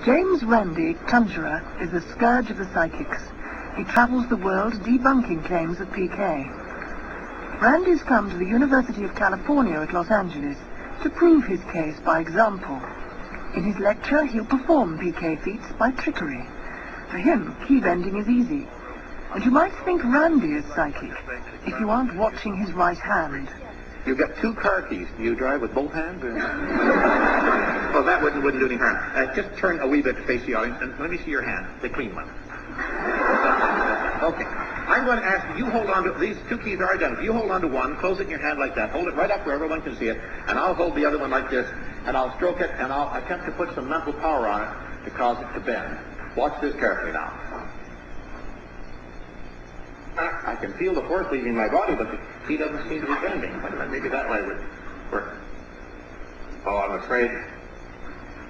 James Randi, conjurer, is the scourge of the psychics. He travels the world debunking claims of PK. Randi's come to the University of California at Los Angeles to prove his case by example. In his lecture, he'll perform PK feats by trickery. For him, key bending is easy. And you might think Randi is psychic if you aren't watching his right hand. You've got 2 car keys. Do you drive with both hands? Or... well, that wouldn't do any harm. Just turn a wee bit to face the audience and let me see your hand, the clean one. Okay. I'm going to ask you hold on to, these 2 keys are identical. You hold on to one, close it in your hand like that. Hold it right up where everyone can see it. And I'll hold the other one like this. And I'll stroke it and I'll attempt to put some mental power on it to cause it to bend. Watch this carefully now. I can feel the force leaving my body, but the key doesn't seem to be bending. Maybe that way would work. Oh, I'm afraid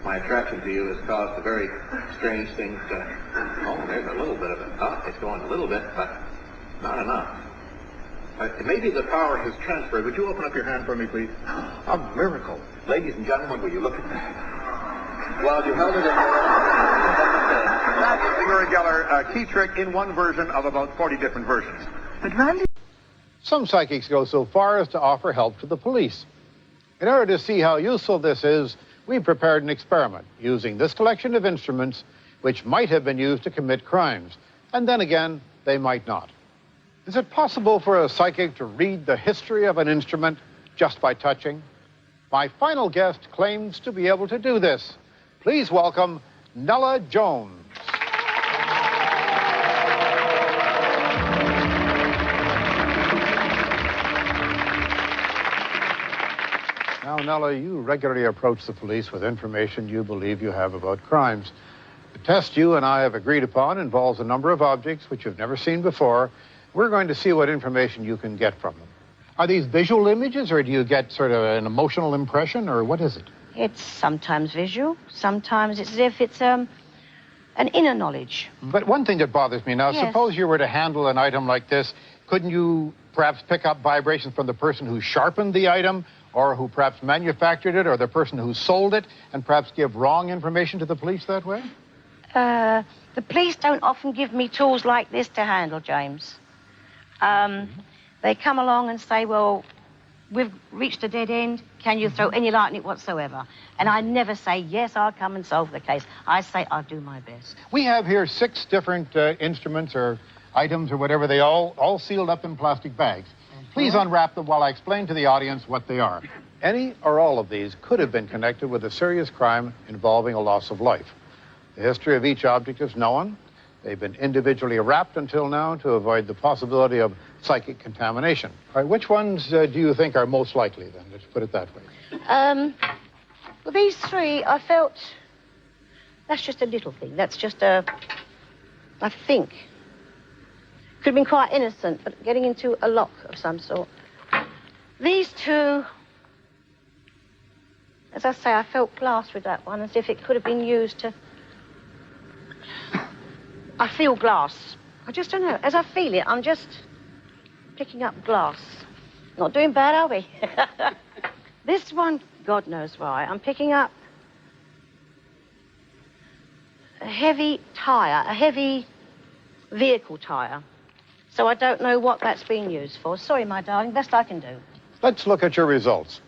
my attraction to you has caused a very strange thing to... oh, there's a little bit of it. Oh, it's going a little bit, but not enough. Maybe the power has transferred. Would you open up your hand for me, please? A miracle. Ladies and gentlemen, will you look at that? Well, you held it in your that is the urigeller key trick in one version of about 40 different versions. But Randi... Some psychics go so far as to offer help to the police. In order to see how useful this is, we prepared an experiment using this collection of instruments which might have been used to commit crimes, and then again, they might not. Is it possible for a psychic to read the history of an instrument just by touching? My final guest claims to be able to do this. Please welcome Nella Jones. Now, Nella, you regularly approach the police with information you believe you have about crimes. The test you and I have agreed upon involves a number of objects which you've never seen before. We're going to see what information you can get from them. Are these visual images, or do you get sort of an emotional impression, or what is it? It's sometimes visual, sometimes it's as if it's an inner knowledge. But one thing that bothers me now, yes. Suppose you were to handle an item like this, couldn't you perhaps pick up vibrations from the person who sharpened the item, or who perhaps manufactured it, or the person who sold it, and perhaps give wrong information to the police that way? The police don't often give me tools like this to handle, James. They come along and say, well, we've reached a dead end. Can you throw any light on it whatsoever? And I never say, yes, I'll come and solve the case. I say, I'll do my best. We have here 6 different instruments or items or whatever, they all sealed up in plastic bags. Please unwrap them while I explain to the audience what they are. Any or all of these could have been connected with a serious crime involving a loss of life. The history of each object is known. They've been individually wrapped until now to avoid the possibility of psychic contamination. All right, which ones do you think are most likely, then? Let's put it that way. Well, these 3, I felt, that's just a little thing. That's just I think. Could have been quite innocent, but getting into a lock of some sort. These 2, as I say, I felt glass with that one, as if it could have been used to... I feel glass. I just don't know. As I feel it, I'm just picking up glass. Not doing bad, are we? This one, God knows why. I'm picking up a heavy tyre, a heavy vehicle tyre. So I don't know what that's being used for. Sorry, my darling, best I can do. Let's look at your results.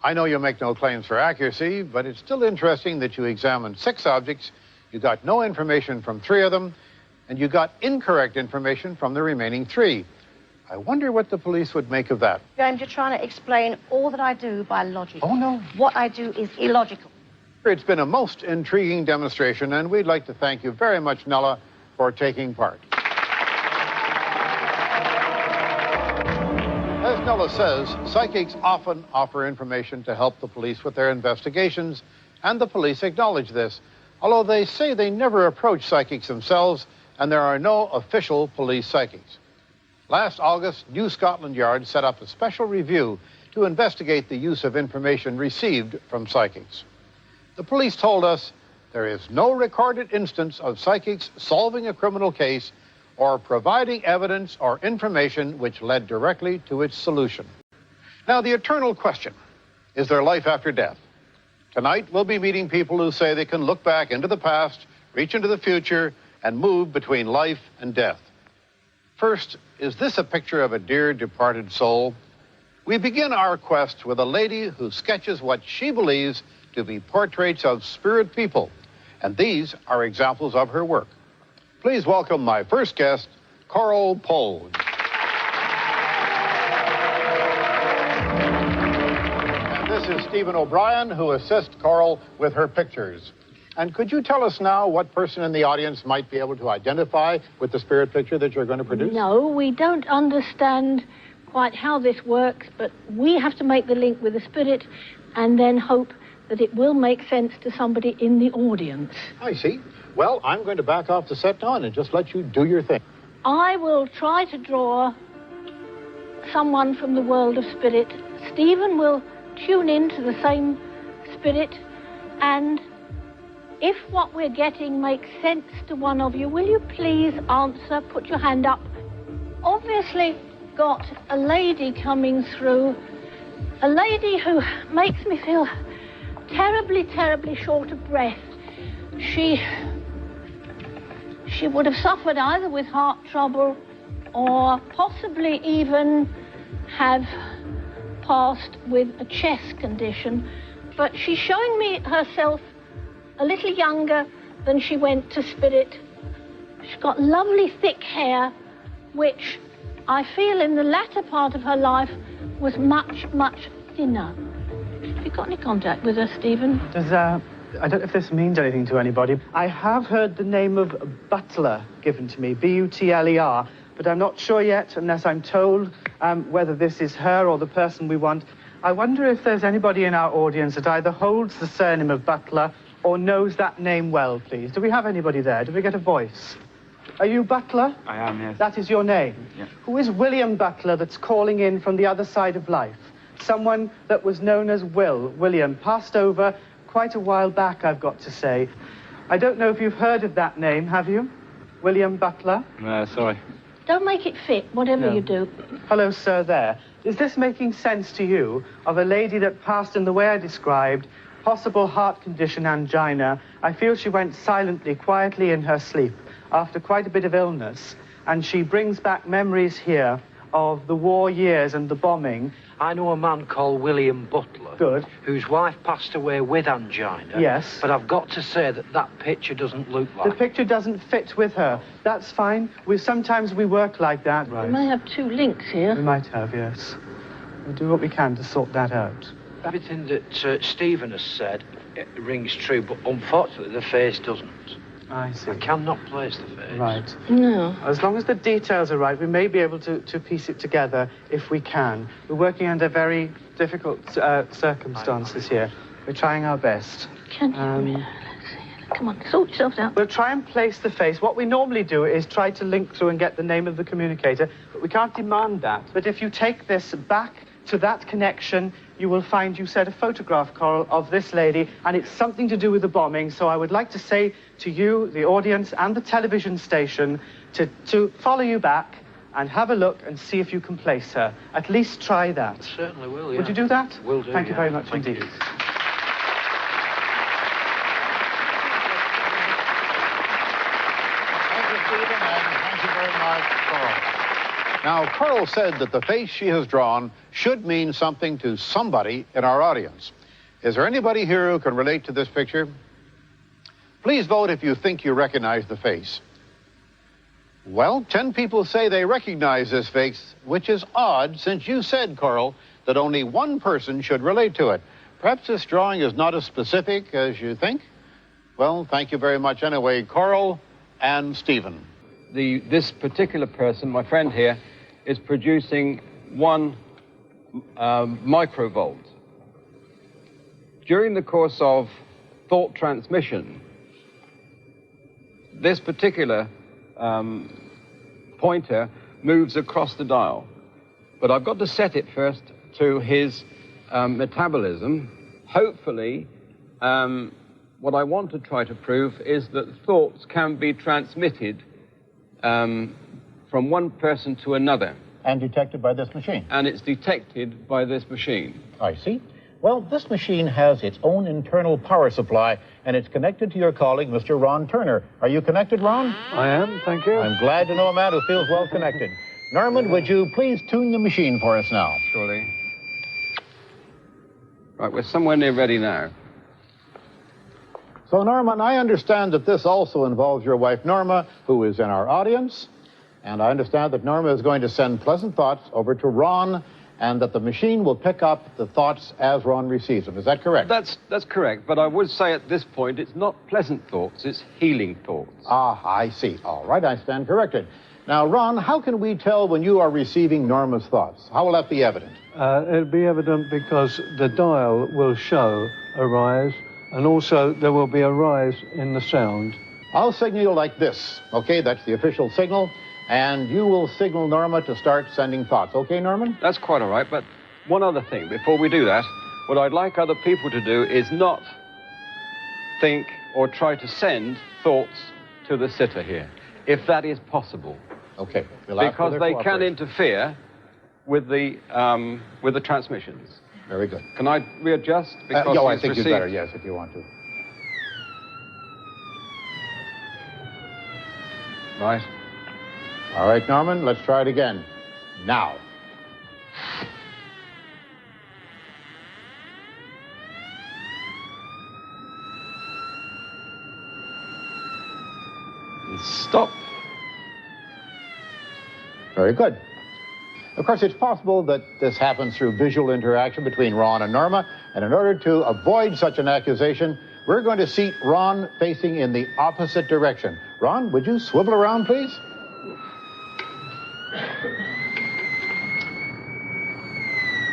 I know you make no claims for accuracy, but it's still interesting that you examined 6 objects, you got no information from 3 of them, and you got incorrect information from the remaining 3. I wonder what the police would make of that. James, you're trying to explain all that I do by logic. Oh, no. What I do is illogical. It's been a most intriguing demonstration, and we'd like to thank you very much, Nella, for taking part. As Nella says, psychics often offer information to help the police with their investigations, and the police acknowledge this, although they say they never approach psychics themselves, and there are no official police psychics. Last August, New Scotland Yard set up a special review to investigate the use of information received from psychics. The police told us there is no recorded instance of psychics solving a criminal case or providing evidence or information which led directly to its solution. Now, the eternal question, is there life after death? Tonight, we'll be meeting people who say they can look back into the past, reach into the future, and move between life and death. First, is this a picture of a dear departed soul? We begin our quest with a lady who sketches what she believes to be portraits of spirit people, and these are examples of her work. Please welcome my first guest, Coral Polge. And this is Stephen O'Brien, who assists Coral with her pictures. And could you tell us now what person in the audience might be able to identify with the spirit picture that you're going to produce? No, we don't understand quite how this works, but we have to make the link with the spirit and then hope that it will make sense to somebody in the audience. I see. Well, I'm going to back off the set now and just let you do your thing. I will try to draw someone from the world of spirit. Stephen will tune in to the same spirit, and if what we're getting makes sense to one of you, will you please answer? Put your hand up. Obviously got a lady coming through, a lady who makes me feel terribly, terribly short of breath. She would have suffered either with heart trouble or possibly even have passed with a chest condition. But she's showing me herself a little younger than she went to spirit. She's got lovely thick hair, which I feel in the latter part of her life was much, much thinner. Have you got any contact with her, Stephen? I don't know if this means anything to anybody. I have heard the name of Butler given to me, B-U-T-L-E-R, but I'm not sure yet, unless I'm told whether this is her or the person we want. I wonder if there's anybody in our audience that either holds the surname of Butler or knows that name well, please. Do we have anybody there? Do we get a voice? Are you Butler? I am, yes. That is your name? Yeah. Who is William Butler that's calling in from the other side of life? Someone that was known as William, passed over quite a while back, I've got to say. I don't know if you've heard of that name, have you? William Butler? Sorry. Don't make it fit, whatever you do. Hello, sir, there. Is this making sense to you of a lady that passed in the way I described, possible heart condition, angina? I feel she went silently, quietly in her sleep after quite a bit of illness, and she brings back memories here of the war years and the bombing. I know a man called William Butler. Good. Whose wife passed away with angina. Yes. But I've got to say that picture doesn't look like The picture doesn't fit with her. That's fine. Sometimes we work like that. We may have two links here. We might have, yes. We'll do what we can to sort that out. Everything that Stephen has said, it rings true, but unfortunately the face doesn't. I see. I cannot place the face. Right. No. As long as the details are right, we may be able to piece it together if we can. We're working under very difficult circumstances here. We're trying our best. Can you? Let's see. Come on, sort yourselves out. We'll try and place the face. What we normally do is try to link through and get the name of the communicator, but we can't demand that. But if you take this back to that connection, you will find you said a photograph, Coral, of this lady, and it's something to do with the bombing. So I would like to say to you, the audience, and the television station to follow you back and have a look and see if you can place her. At least try that. Certainly will, yeah. Would you do that? Will do, Thank you yeah. very much Thank indeed. you. Thank you, Stephen, and thank you very much, Coral. Now, Coral said that the face she has drawn should mean something to somebody in our audience. Is there anybody here who can relate to this picture? Please vote if you think you recognize the face. Well, 10 people say they recognize this face, which is odd since you said, Coral, that only one person should relate to it. Perhaps this drawing is not as specific as you think? Well, thank you very much anyway, Coral and Stephen. This particular person, my friend here, is producing 1 microvolt. During the course of thought transmission, this particular pointer moves across the dial. But I've got to set it first to his metabolism. Hopefully, what I want to try to prove is that thoughts can be transmitted from one person to another. And detected by this machine. And it's detected by this machine. I see. Well, this machine has its own internal power supply, and it's connected to your colleague, Mr. Ron Turner. Are you connected, Ron? I am, thank you. I'm glad to know a man who feels well connected. Norman, would you please tune the machine for us now? Surely. Right, we're somewhere near ready now. So, Norman, I understand that this also involves your wife, Norma, who is in our audience. And I understand that Norma is going to send pleasant thoughts over to Ron, and that the machine will pick up the thoughts as Ron receives them. Is that correct? That's correct, but I would say at this point it's not pleasant thoughts, it's healing thoughts. Ah, I see. All right, I stand corrected. Now, Ron, how can we tell when you are receiving Norma's thoughts? How will that be evident? It'll be evident because the dial will show a rise, and also there will be a rise in the sound. I'll signal you like this. Okay, that's the official signal. And you will signal Norma to start sending thoughts. Okay, Norman? That's quite all right, but one other thing. Before we do that, what I'd like other people to do is not think or try to send thoughts to the sitter here, if that is possible. Okay. Because they can interfere with the transmissions. Very good. Can I readjust? Because I he's think you'd received... better, yes, if you want to. Right. All right, Norman, let's try it again. Now. Stop. Very good. Of course, it's possible that this happens through visual interaction between Ron and Norma, and in order to avoid such an accusation, we're going to seat Ron facing in the opposite direction. Ron, would you swivel around, please?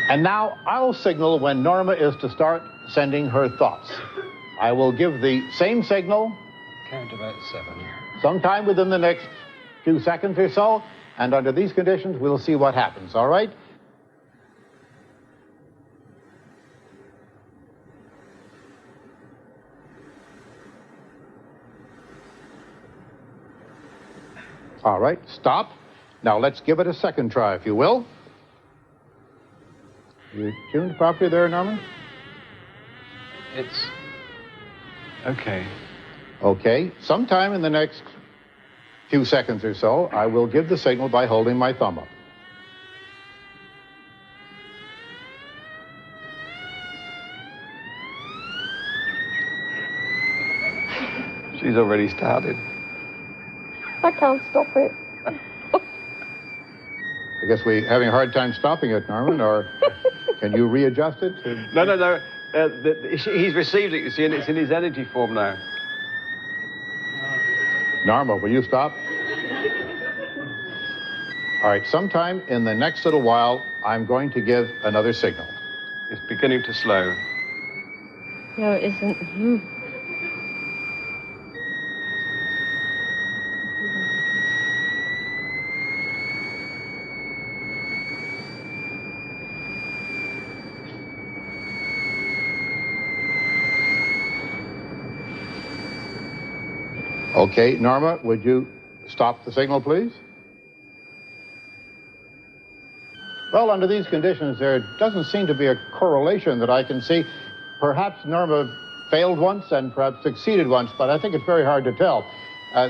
And now I'll signal when Norma is to start sending her thoughts. I will give the same signal. Count about 7. Sometime within the next few seconds or so, and under these conditions, we'll see what happens, all right? All right, stop. Now let's give it a second try, if you will. You tuned properly there, Norman? It's... okay. Okay, sometime in the next few seconds or so, I will give the signal by holding my thumb up. She's already started. I can't stop it. I guess we're having a hard time stopping it, Norman, or can you readjust it? No. He's received it, you see, and it's in his energy form now. Norma, will you stop? All right, sometime in the next little while, I'm going to give another signal. It's beginning to slow. No, it isn't. Okay, Norma, would you stop the signal, please? Well, under these conditions, there doesn't seem to be a correlation that I can see. Perhaps Norma failed once and perhaps succeeded once, but I think it's very hard to tell.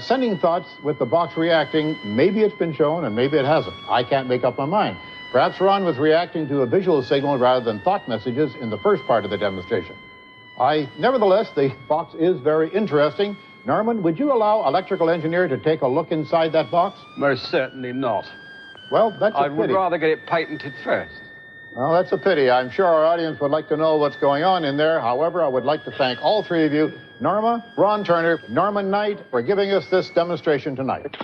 Sending thoughts with the box reacting, maybe it's been shown and maybe it hasn't. I can't make up my mind. Perhaps Ron was reacting to a visual signal rather than thought messages in the first part of the demonstration. Nevertheless, the box is very interesting. Norman, would you allow electrical engineer to take a look inside that box? Most certainly not. Well, that's a I pity. would rather get it patented first. Well, that's a pity. I'm sure our audience would like to know what's going on in there. However, I would like to thank all three of you, Norma, Ron Turner, Norman Knight, for giving us this demonstration tonight.